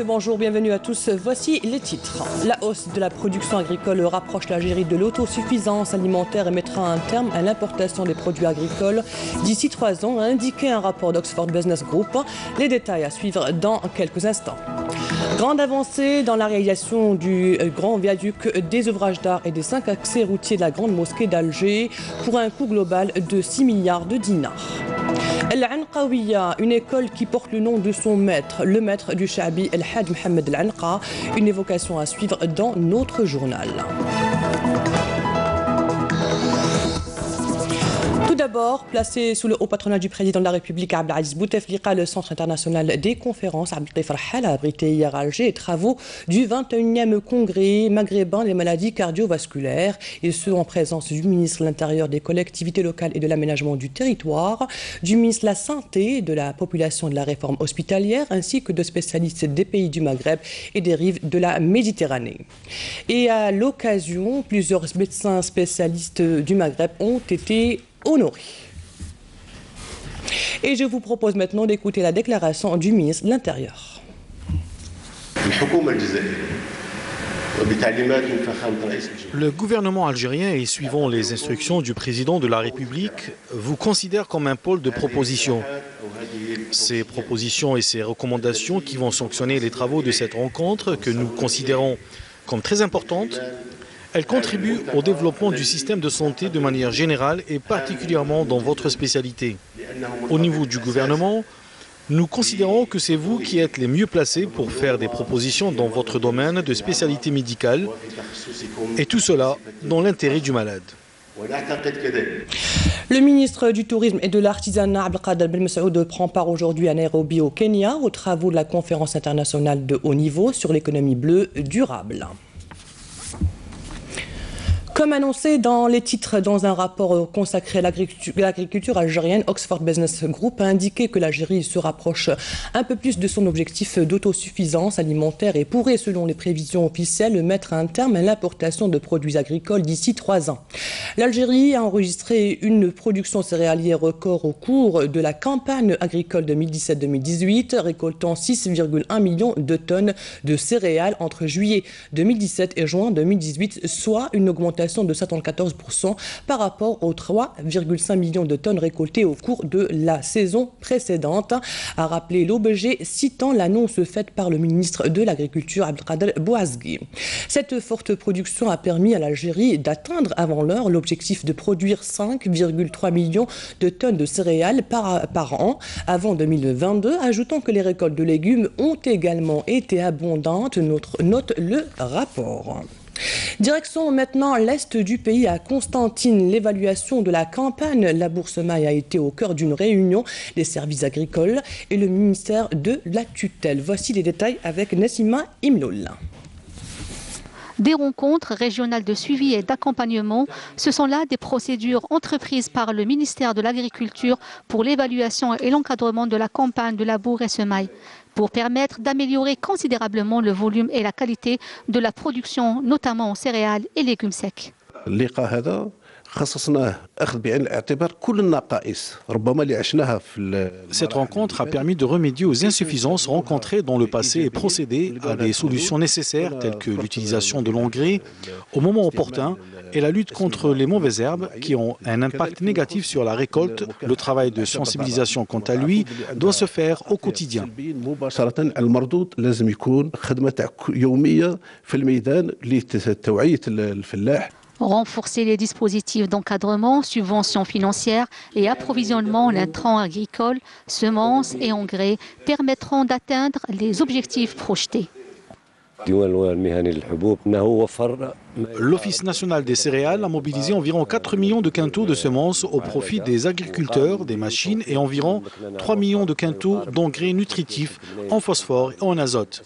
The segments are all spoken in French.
bonjour, bienvenue à tous. Voici les titres. La hausse de la production agricole rapproche l'Algérie de l'autosuffisance alimentaire et mettra un terme à l'importation des produits agricoles d'ici 3 ans, a indiqué un rapport d'Oxford Business Group. Les détails à suivre dans quelques instants. Grande avancée dans la réalisation du grand viaduc, des ouvrages d'art et des 5 accès routiers de la grande mosquée d'Alger pour un coût global de 6 milliards de dinars. Al-Anqawiya, une école qui porte le nom de son maître, le maître du Sha'bi El-Hadj Mohamed Al-Anqa, une évocation à suivre dans notre journal. Tout d'abord, placé sous le haut patronat du président de la République Abdelaziz Bouteflika, le Centre international des conférences Abdel Farhal a abrité hier à Alger les travaux du 21e congrès maghrébin des maladies cardiovasculaires, et ce en présence du ministre de l'Intérieur, des collectivités locales et de l'aménagement du territoire, du ministre de la Santé, de la population et de la réforme hospitalière, ainsi que de spécialistes des pays du Maghreb et des rives de la Méditerranée. Et à l'occasion, plusieurs médecins spécialistes du Maghreb ont été honoré. Et je vous propose maintenant d'écouter la déclaration du ministre de l'Intérieur. Le gouvernement algérien, et suivant les instructions du président de la République, vous considère comme un pôle de propositions. Ces propositions et ces recommandations qui vont sanctionner les travaux de cette rencontre, que nous considérons comme très importantes, elle contribue au développement du système de santé de manière générale et particulièrement dans votre spécialité. Au niveau du gouvernement, nous considérons que c'est vous qui êtes les mieux placés pour faire des propositions dans votre domaine de spécialité médicale, et tout cela dans l'intérêt du malade. Le ministre du Tourisme et de l'Artisanat, Abdelkader Belmessaoud, prend part aujourd'hui à Nairobi au Kenya aux travaux de la conférence internationale de haut niveau sur l'économie bleue durable. Comme annoncé dans les titres dans un rapport consacré à l'agriculture algérienne, Oxford Business Group a indiqué que l'Algérie se rapproche un peu plus de son objectif d'autosuffisance alimentaire et pourrait, selon les prévisions officielles, mettre un terme à l'importation de produits agricoles d'ici 3 ans. L'Algérie a enregistré une production céréalière record au cours de la campagne agricole 2017-2018, récoltant 6,1 millions de tonnes de céréales entre juillet 2017 et juin 2018, soit une augmentation de 74% par rapport aux 3,5 millions de tonnes récoltées au cours de la saison précédente, a rappelé l'OBG, citant l'annonce faite par le ministre de l'Agriculture Abdelkader Bouazghi. Cette forte production a permis à l'Algérie d'atteindre avant l'heure l'objectif de produire 5,3 millions de tonnes de céréales par an avant 2022, ajoutant que les récoltes de légumes ont également été abondantes, note le rapport. Direction maintenant l'est du pays, à Constantine. L'évaluation de la campagne La Bourse Maille a été au cœur d'une réunion des services agricoles et le ministère de la tutelle. Voici les détails avec Nassima Imloul. Des rencontres régionales de suivi et d'accompagnement, ce sont là des procédures entreprises par le ministère de l'Agriculture pour l'évaluation et l'encadrement de la campagne de labour et semaille, pour permettre d'améliorer considérablement le volume et la qualité de la production, notamment en céréales et légumes secs. Cette rencontre a permis de remédier aux insuffisances rencontrées dans le passé et procéder à des solutions nécessaires telles que l'utilisation de l'engrais au moment opportun et la lutte contre les mauvaises herbes qui ont un impact négatif sur la récolte. Le travail de sensibilisation, quant à lui, doit se faire au quotidien. Renforcer les dispositifs d'encadrement, subventions financières et approvisionnement en intrants agricoles, semences et engrais permettront d'atteindre les objectifs projetés. L'Office national des céréales a mobilisé environ 4 millions de quintaux de semences au profit des agriculteurs, des machines et environ 3 millions de quintaux d'engrais nutritifs en phosphore et en azote.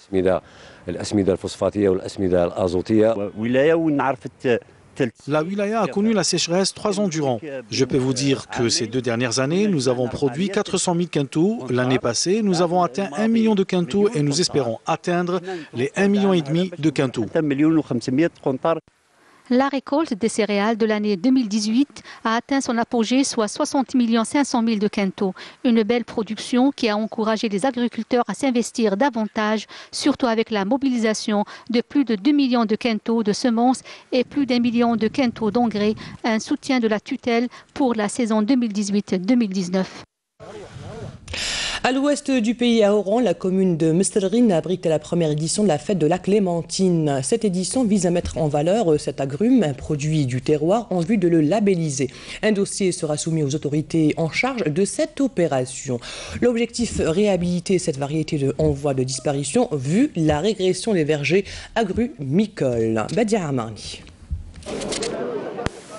La wilaya a connu la sécheresse 3 ans durant. Je peux vous dire que ces 2 dernières années, nous avons produit 400 000 quintaux. L'année passée, nous avons atteint 1 million de quintaux et nous espérons atteindre les 1,5 million de quintaux. La récolte des céréales de l'année 2018 a atteint son apogée, soit 60 500 000 de quintaux. Une belle production qui a encouragé les agriculteurs à s'investir davantage, surtout avec la mobilisation de plus de 2 millions de quintaux de semences et plus d'1 million de quintaux d'engrais, un soutien de la tutelle pour la saison 2018-2019. À l'ouest du pays, à Oran, la commune de Messerguine abrite la première édition de la fête de la clémentine. Cette édition vise à mettre en valeur cet agrume, un produit du terroir, en vue de le labelliser. Un dossier sera soumis aux autorités en charge de cette opération. L'objectif, réhabiliter cette variété en voie de disparition, vu la régression des vergers agrumicoles. Badia Amarni.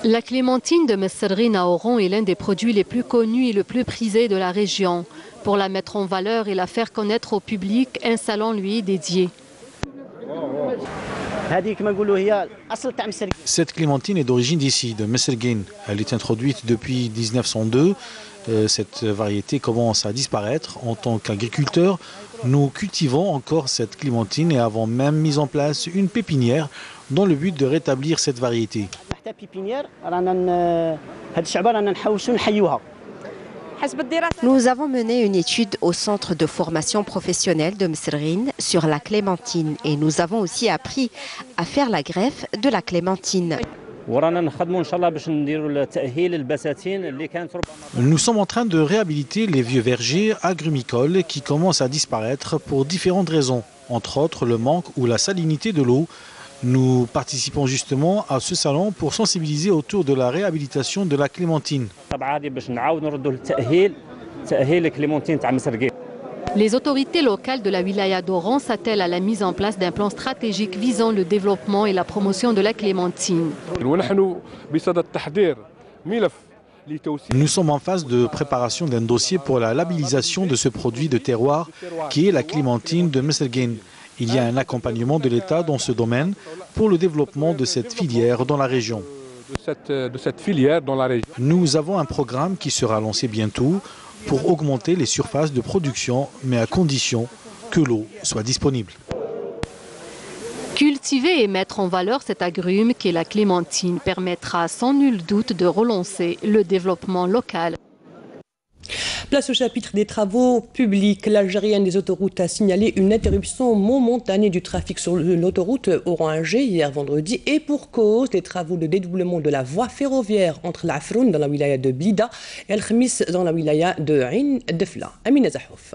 La clémentine de Messerguine à Oran est l'un des produits les plus connus et le plus prisés de la région. Pour la mettre en valeur et la faire connaître au public, un salon lui est dédié. Cette clémentine est d'origine d'ici, de Messerguine. Elle est introduite depuis 1902. Cette variété commence à disparaître. En tant qu'agriculteurs, nous cultivons encore cette clémentine et avons même mis en place une pépinière dans le but de rétablir cette variété. Nous avons mené une étude au centre de formation professionnelle de Messerguine sur la clémentine et nous avons aussi appris à faire la greffe de la clémentine. Nous sommes en train de réhabiliter les vieux vergers agrumicoles qui commencent à disparaître pour différentes raisons, entre autres le manque ou la salinité de l'eau. Nous participons justement à ce salon pour sensibiliser autour de la réhabilitation de la clémentine. Les autorités locales de la wilaya d'Oran s'attellent à la mise en place d'un plan stratégique visant le développement et la promotion de la clémentine. Nous sommes en phase de préparation d'un dossier pour la labellisation de ce produit de terroir qui est la clémentine de Messerguine. Il y a un accompagnement de l'État dans ce domaine pour le développement de cette filière dans la région. Nous avons un programme qui sera lancé bientôt pour augmenter les surfaces de production, mais à condition que l'eau soit disponible. Cultiver et mettre en valeur cet agrume qu'est la clémentine permettra sans nul doute de relancer le développement local. Place au chapitre des travaux publics. L'Algérienne des autoroutes a signalé une interruption momentanée du trafic sur l'autoroute Oran-Alger hier vendredi et pour cause des travaux de dédoublement de la voie ferroviaire entre l'Afroun dans la wilaya de Blida et Al-Khamis dans la wilaya de Ain Defla. Amina Zahouf.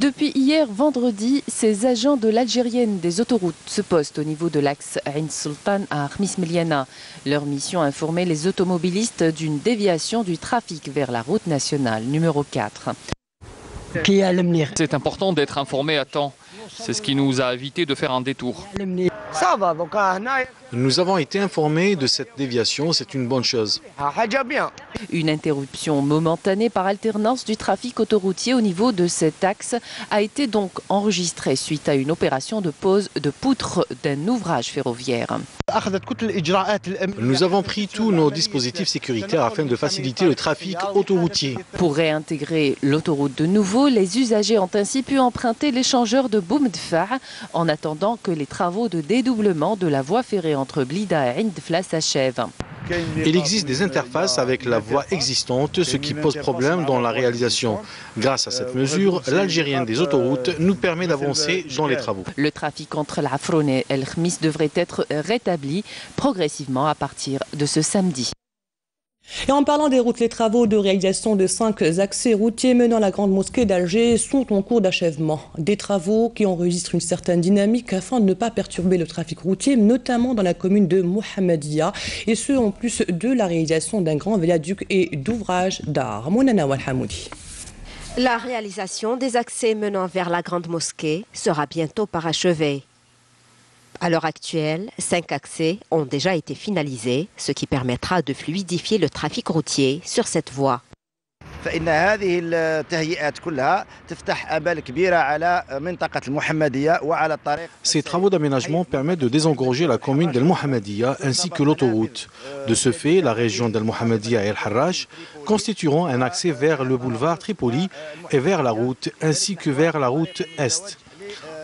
Depuis hier vendredi, ces agents de l'Algérienne des autoroutes se postent au niveau de l'axe Ain Sultan à Khmis Meliana. Leur mission, informer les automobilistes d'une déviation du trafic vers la route nationale numéro 4. C'est important d'être informé à temps. C'est ce qui nous a évité de faire un détour. Nous avons été informés de cette déviation, c'est une bonne chose. Une interruption momentanée par alternance du trafic autoroutier au niveau de cet axe a été donc enregistrée suite à une opération de pose de poutres d'un ouvrage ferroviaire. Nous avons pris tous nos dispositifs sécuritaires afin de faciliter le trafic autoroutier. Pour réintégrer l'autoroute de nouveau, les usagers ont ainsi pu emprunter l'échangeur de Boumdfa en attendant que les travaux de dédoublement de la voie ferrée entre Blida et Ain Defla s'achèvent. Il existe des interfaces avec la voie existante, ce qui pose problème dans la réalisation. Grâce à cette mesure, l'Algérienne des autoroutes nous permet d'avancer dans les travaux. Le trafic entre l'Afroun et El Khamis devrait être rétabli progressivement à partir de ce samedi. Et en parlant des routes, les travaux de réalisation de 5 accès routiers menant à la grande mosquée d'Alger sont en cours d'achèvement. Des travaux qui enregistrent une certaine dynamique afin de ne pas perturber le trafic routier, notamment dans la commune de Mohammedia, et ce en plus de la réalisation d'un grand viaduc et d'ouvrages d'art. Mounana Walhamoudi. La réalisation des accès menant vers la grande mosquée sera bientôt parachevée. À l'heure actuelle, 5 accès ont déjà été finalisés, ce qui permettra de fluidifier le trafic routier sur cette voie. Ces travaux d'aménagement permettent de désengorger la commune d'El Mohammedia ainsi que l'autoroute. De ce fait, la région d'El Mohammedia et El Harrach constitueront un accès vers le boulevard Tripoli et vers la route, ainsi que vers la route Est.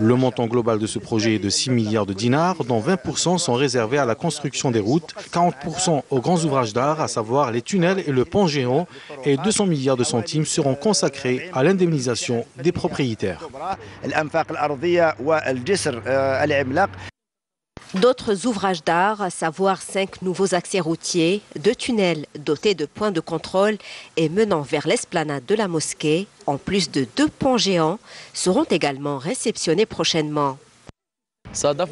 Le montant global de ce projet est de 6 milliards de dinars, dont 20% sont réservés à la construction des routes, 40% aux grands ouvrages d'art, à savoir les tunnels et le pont géant, et 200 milliards de centimes seront consacrés à l'indemnisation des propriétaires. D'autres ouvrages d'art, à savoir 5 nouveaux accès routiers, 2 tunnels dotés de points de contrôle et menant vers l'esplanade de la mosquée, en plus de 2 ponts géants, seront également réceptionnés prochainement.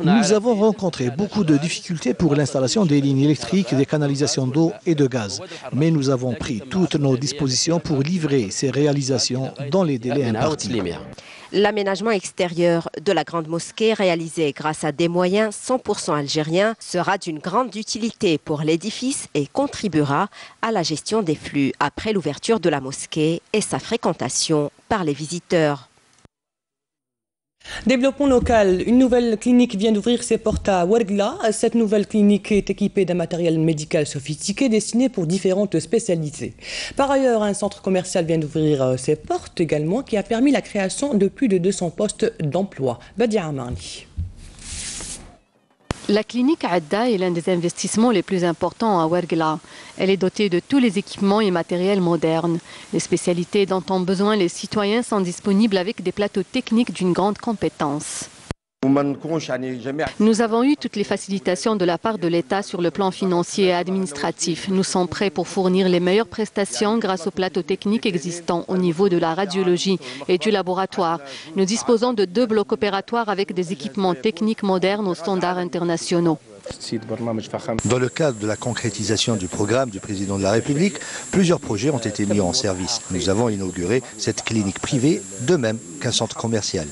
Nous avons rencontré beaucoup de difficultés pour l'installation des lignes électriques, des canalisations d'eau et de gaz. Mais nous avons pris toutes nos dispositions pour livrer ces réalisations dans les délais impartis. L'aménagement extérieur de la grande mosquée, réalisé grâce à des moyens 100% algériens, sera d'une grande utilité pour l'édifice et contribuera à la gestion des flux après l'ouverture de la mosquée et sa fréquentation par les visiteurs. Développement local. Une nouvelle clinique vient d'ouvrir ses portes à Ouargla. Cette nouvelle clinique est équipée d'un matériel médical sophistiqué destiné pour différentes spécialités. Par ailleurs, un centre commercial vient d'ouvrir ses portes également qui a permis la création de plus de 200 postes d'emploi. Badia Amarni. La clinique Adda est l'un des investissements les plus importants à Ouargla. Elle est dotée de tous les équipements et matériels modernes. Les spécialités dont ont besoin les citoyens sont disponibles avec des plateaux techniques d'une grande compétence. Nous avons eu toutes les facilitations de la part de l'État sur le plan financier et administratif. Nous sommes prêts pour fournir les meilleures prestations grâce aux plateaux techniques existants au niveau de la radiologie et du laboratoire. Nous disposons de 2 blocs opératoires avec des équipements techniques modernes aux standards internationaux. Dans le cadre de la concrétisation du programme du président de la République, plusieurs projets ont été mis en service. Nous avons inauguré cette clinique privée, de même qu'un centre commercial.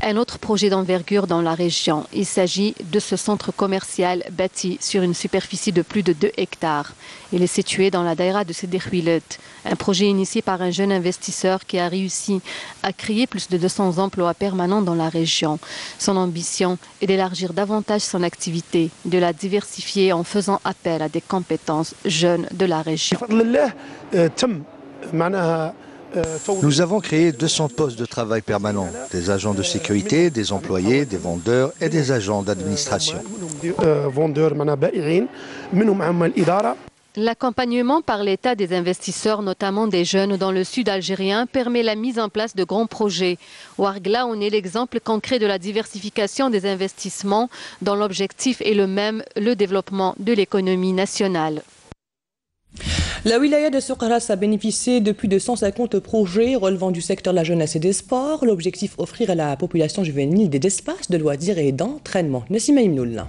Un autre projet d'envergure dans la région. Il s'agit de ce centre commercial bâti sur une superficie de plus de 2 hectares. Il est situé dans la daïra de Séderhuilet. Un projet initié par un jeune investisseur qui a réussi à créer plus de 200 emplois permanents dans la région. Son ambition est d'élargir davantage son activité, de la diversifier en faisant appel à des compétences jeunes de la région. Nous avons créé 200 postes de travail permanents, des agents de sécurité, des employés, des vendeurs et des agents d'administration. L'accompagnement par l'État des investisseurs, notamment des jeunes dans le sud algérien, permet la mise en place de grands projets. Ouargla en est l'exemple concret de la diversification des investissements dont l'objectif est le même, le développement de l'économie nationale. La wilaya de Soukharas a bénéficié de plus de 150 projets relevant du secteur de la jeunesse et des sports. L'objectif, offrir à la population juvénile des espaces de loisirs et d'entraînement. Nassima Imnoul.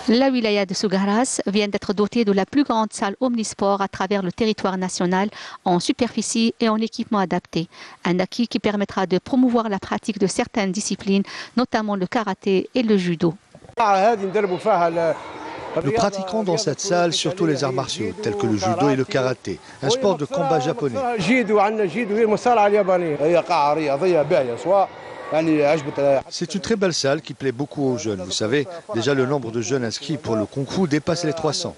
La wilaya de Soukharas vient d'être dotée de la plus grande salle omnisport à travers le territoire national en superficie et en équipement adapté. Un acquis qui permettra de promouvoir la pratique de certaines disciplines, notamment le karaté et le judo. Nous pratiquons dans cette salle surtout les arts martiaux, tels que le judo et le karaté, un sport de combat japonais. C'est une très belle salle qui plaît beaucoup aux jeunes. Vous savez, déjà le nombre de jeunes inscrits pour le concours dépasse les 300.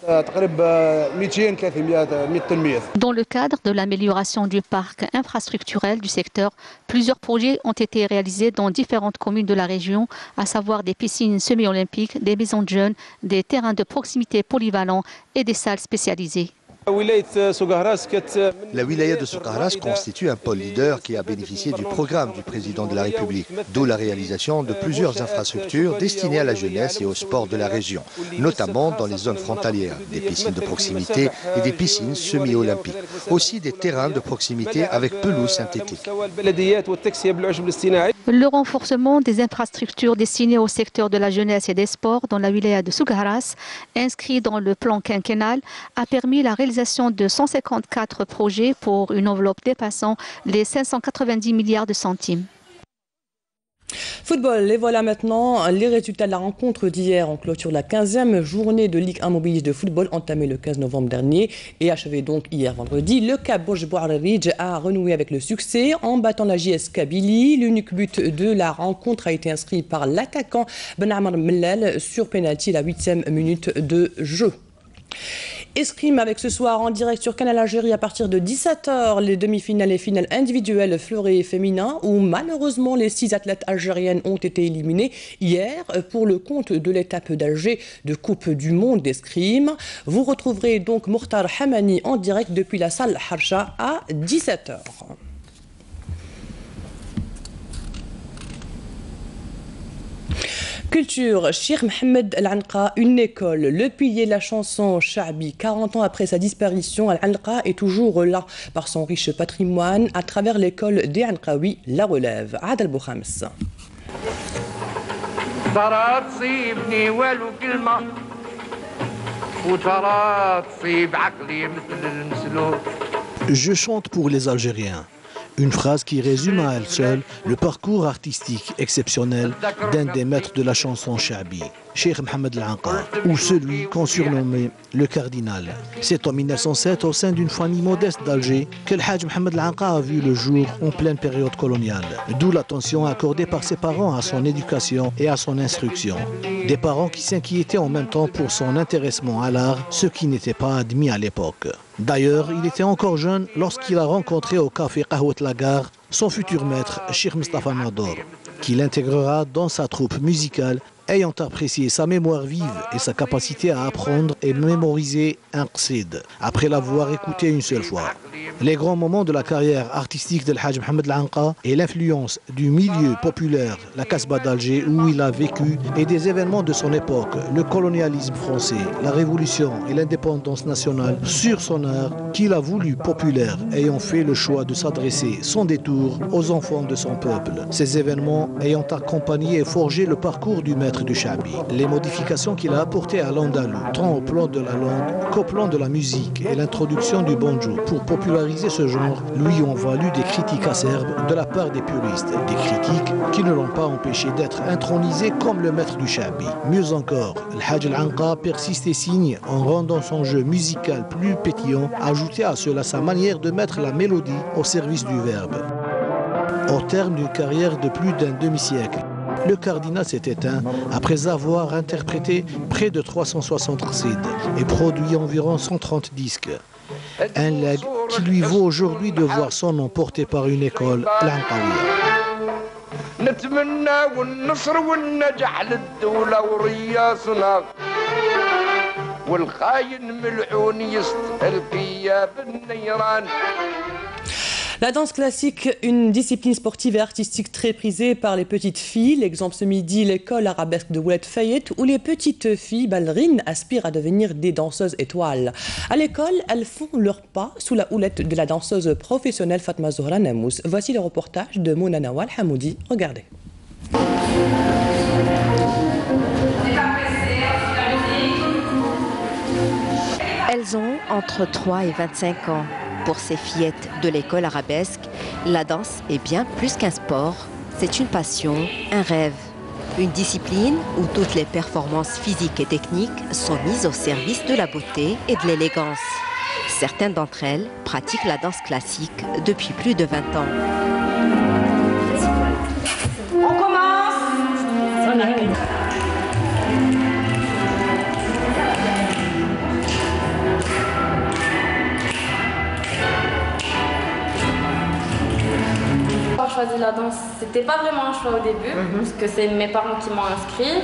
Dans le cadre de l'amélioration du parc infrastructurel du secteur, plusieurs projets ont été réalisés dans différentes communes de la région, à savoir des piscines semi-olympiques, des maisons de jeunes, des terrains de proximité polyvalents et des salles spécialisées. La wilaya de Soukharas constitue un pôle leader qui a bénéficié du programme du président de la République, d'où la réalisation de plusieurs infrastructures destinées à la jeunesse et au sport de la région, notamment dans les zones frontalières, des piscines de proximité et des piscines semi-olympiques, aussi des terrains de proximité avec pelouse synthétique. Le renforcement des infrastructures destinées au secteur de la jeunesse et des sports dans la wilaya de Soukharas, inscrit dans le plan quinquennal, a permis la réalisation de 154 projets pour une enveloppe dépassant les 590 milliards de centimes. Football, et voilà maintenant les résultats de la rencontre d'hier en clôture de la 15e journée de Ligue 1 mobiliste de football entamée le 15 novembre dernier et achevée donc hier vendredi. Le CAP Bourj Bouarridj a renoué avec le succès en battant la JS Kabylie. L'unique but de la rencontre a été inscrit par l'attaquant Ben Amr Mellal sur pénalty à la 8e minute de jeu. Escrime avec ce soir en direct sur Canal Algérie à partir de 17h, les demi-finales et finales individuelles fleuret et féminin où malheureusement les 6 athlètes algériennes ont été éliminées hier pour le compte de l'étape d'Alger de Coupe du Monde d'escrime. Vous retrouverez donc Mokhtar Hamani en direct depuis la salle Harsha à 17h. Culture, Cheikh Mohamed Al-Anqa, une école, le pilier de la chanson Sha'bi. 40 ans après sa disparition, Al-Anqa est toujours là par son riche patrimoine à travers l'école des Anqawi, la relève. Adel Boukhams. Je chante pour les Algériens. Une phrase qui résume à elle seule le parcours artistique exceptionnel d'un des maîtres de la chanson Sha'bi, Cheikh Mohamed Al-Anqa, ou celui qu'on surnommait le cardinal. C'est en 1907, au sein d'une famille modeste d'Alger, que le Hajj Mohamed Al-Anqa a vu le jour en pleine période coloniale. D'où l'attention accordée par ses parents à son éducation et à son instruction. Des parents qui s'inquiétaient en même temps pour son intéressement à l'art, ce qui n'était pas admis à l'époque. D'ailleurs, il était encore jeune lorsqu'il a rencontré au café Qahwat la Gare son futur maître, Cheikh Mustafa Nador, qui l'intégrera dans sa troupe musicale, ayant apprécié sa mémoire vive et sa capacité à apprendre et mémoriser un qsid, après l'avoir écouté une seule fois. Les grands moments de la carrière artistique de Hajj Mohamed Al-Anqa et l'influence du milieu populaire, la Casbah d'Alger où il a vécu, et des événements de son époque, le colonialisme français, la révolution et l'indépendance nationale, sur son art qu'il a voulu populaire, ayant fait le choix de s'adresser sans détour aux enfants de son peuple. Ces événements ayant accompagné et forgé le parcours du maître du Sha'bi. Les modifications qu'il a apportées à l'andalou, tant au plan de la langue qu'au plan de la musique et l'introduction du banjo pour populariser ce genre, lui ont valu des critiques acerbes de la part des puristes. Des critiques qui ne l'ont pas empêché d'être intronisé comme le maître du Sha'bi. Mieux encore, le Hajj Al-Anqa persiste et signe en rendant son jeu musical plus pétillant, ajouté à cela sa manière de mettre la mélodie au service du verbe. Au terme d'une carrière de plus d'un demi-siècle, le cardinal s'est éteint après avoir interprété près de 360 qsid et produit environ 130 disques. Un legs qui lui vaut aujourd'hui de voir son nom porté par une école, l'Anqawiyya. La danse classique, une discipline sportive et artistique très prisée par les petites filles. L'exemple ce midi, l'école arabesque de Oued Fayet, où les petites filles ballerines aspirent à devenir des danseuses étoiles. À l'école, elles font leurs pas sous la houlette de la danseuse professionnelle Fatma Zohra Namous. Voici le reportage de Mona Nawal Hamoudi. Regardez. Elles ont entre 3 et 25 ans. Pour ces fillettes de l'école arabesque, la danse est bien plus qu'un sport. C'est une passion, un rêve. Une discipline où toutes les performances physiques et techniques sont mises au service de la beauté et de l'élégance. Certaines d'entre elles pratiquent la danse classique depuis plus de 20 ans. On commence. Choisi la danse, c'était pas vraiment un choix au début, parce que c'est mes parents qui m'ont inscrit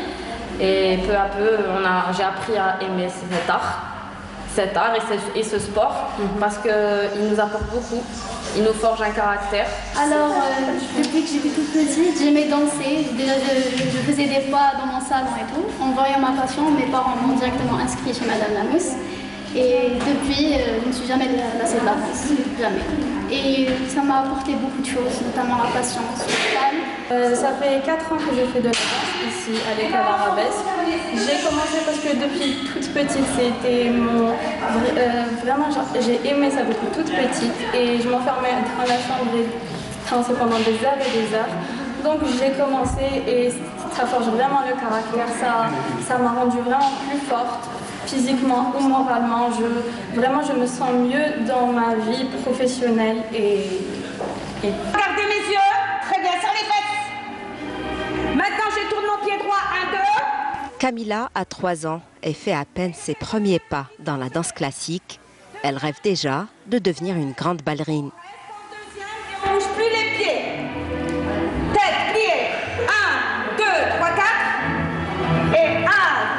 et peu à peu j'ai appris à aimer cet art et ce sport parce qu'il nous apporte beaucoup, il nous forge un caractère. Alors depuis que j'étais toute petite, j'aimais danser, je faisais des pas dans mon salon et tout. En voyant ma passion, mes parents m'ont directement inscrit chez Madame Lamous. Et depuis, je ne suis jamais lassée de la danse, jamais. Et ça m'a apporté beaucoup de choses, notamment la patience, le calme. Ça fait 4 ans que je fais de la danse ici à l'école arabesque. J'ai commencé parce que depuis toute petite, c'était mon... vraiment, j'ai aimé ça depuis toute petite. Et je m'enfermais dans la chambre et dansais pendant des heures et des heures. Donc j'ai commencé et ça forge vraiment le caractère. Ça m'a rendue vraiment plus forte. Physiquement ou moralement, je me sens mieux dans ma vie professionnelle et... Regardez mes yeux, très bien, sur les fesses. Maintenant je tourne mon pied droit, 1, 2. Camila a 3 ans et fait à peine ses premiers pas dans la danse classique. Elle rêve déjà de devenir une grande ballerine. On ne bouge plus les pieds. Tête pliée. 1, 2, 3, 4. Et 1,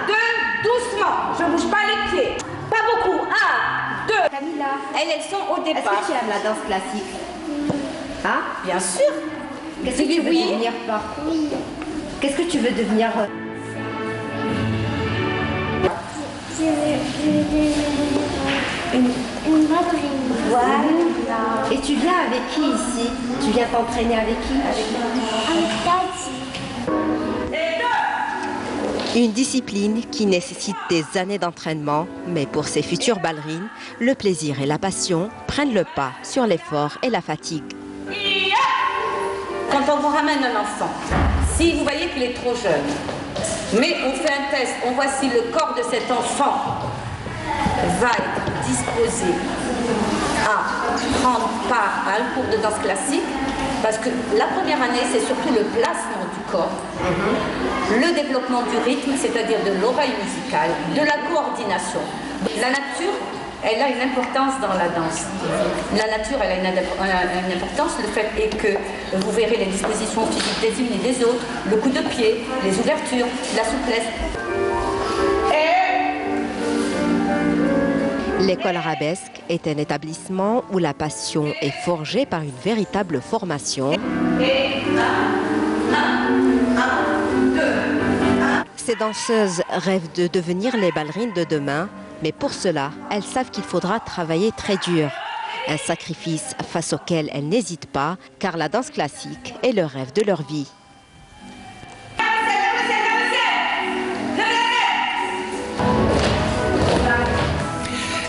2, doucement. Je ne bouge pas les pieds. Pas beaucoup. 1, 2. Camila, elles sont au départ. est-ce que tu aimes la danse classique? Ah, bien sûr. Qu'est-ce que tu veux devenir? Oui. Qu'est-ce que tu veux devenir? Je veux devenir une ballerine. Voilà. Et tu viens avec qui ici? Tu viens t'entraîner avec qui? Avec Tati. Une discipline qui nécessite des années d'entraînement, mais pour ces futures ballerines, le plaisir et la passion prennent le pas sur l'effort et la fatigue. Quand on vous ramène un enfant, si vous voyez qu'il est trop jeune, mais on fait un test, on voit si le corps de cet enfant va être disposé à prendre part à un cours de danse classique, parce que la première année, c'est surtout le placement du corps, le développement du rythme, c'est-à-dire de l'oreille musicale, de la coordination. La nature, elle a une importance dans la danse. La nature, elle a une importance. Le fait est que vous verrez les dispositions physiques des unes et des autres, le coup de pied, les ouvertures, la souplesse. L'école arabesque est un établissement où la passion est forgée par une véritable formation. Ces danseuses rêvent de devenir les ballerines de demain, mais pour cela, elles savent qu'il faudra travailler très dur. Un sacrifice face auquel elles n'hésitent pas, car la danse classique est le rêve de leur vie.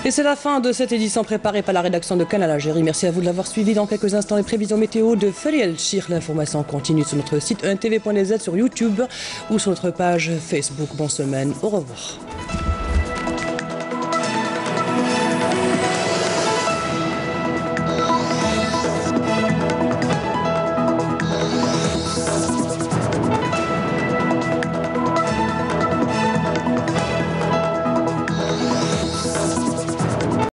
Et c'est la fin de cette édition préparée par la rédaction de Canal Algérie. Merci à vous de l'avoir suivi. Dans quelques instants, les prévisions météo de Feli El Chir. L'information continue sur notre site untv.nz, sur YouTube ou sur notre page Facebook. Bonne semaine. Au revoir.